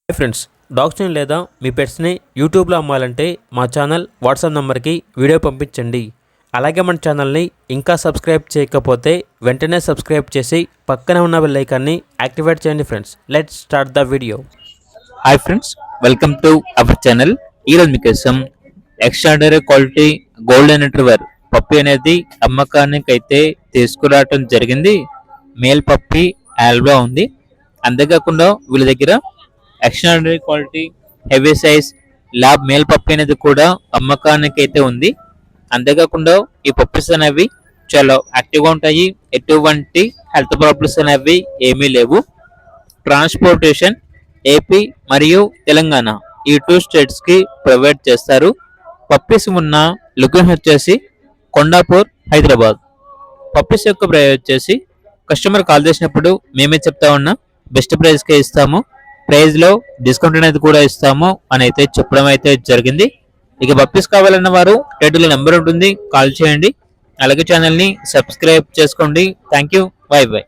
Hi friends, డాగ్స్ని లేదా మీ పెట్స్ని యూట్యూబ్లో అమ్మాలంటే మా ఛానల్ వాట్సాప్ నెంబర్కి వీడియో పంపించండి. అలాగే మన ఛానల్ని ఇంకా సబ్స్క్రైబ్ చేయకపోతే వెంటనే సబ్స్క్రైబ్ చేసి పక్కనే ఉన్న బెల్ ఐకాన్ని యాక్టివేట్ చేయండి. Friends, let's start the video. Hi friends, welcome to our channel. ఈరోజు మీకోసం ఎక్స్ట్రాడనరీ క్వాలిటీ గోల్డెన్ రిట్రీవర్ పప్పి అనేది అమ్మకానికి అయితే తీసుకురావటం జరిగింది. మేల్ పప్పి ఆల్బా ఉంది. అంతేకాకుండా వీళ్ళ దగ్గర extraordinary quality heavy size lab male puppy అనేది కూడా అమ్మకానికి అయితే ఉంది. అంతేకాకుండా ఈ పప్పీస్ అనేవి చాలా యాక్టివ్గా ఉంటాయి. ఎటువంటి హెల్త్ ప్రాబ్లమ్స్ అనేవి ఏమీ లేవు. ట్రాన్స్పోర్టేషన్ ఏపీ మరియు తెలంగాణ ఈ 2 స్టేట్స్కి ప్రొవైడ్ చేస్తారు. పప్పీస్ ఉన్న లొకేషన్ వచ్చేసి కొండాపూర్, హైదరాబాద్. పప్పీస్ యొక్క ప్రైస్ వచ్చేసి కస్టమర్ కాల్ చేసినప్పుడు మేమే చెప్తా ఉన్నా బెస్ట్ ప్రైస్కే ఇస్తాము, ప్రైస్లో డిస్కౌంట్ అనేది కూడా ఇస్తాము అని అయితే చెప్పడం అయితే జరిగింది. ఇక పప్పీస్ కావాలన్న వారు టైటిల్లో నెంబర్ ఉంటుంది, కాల్ చేయండి. అలాగే ఛానల్ని సబ్స్క్రైబ్ చేసుకోండి. Thank you, by by.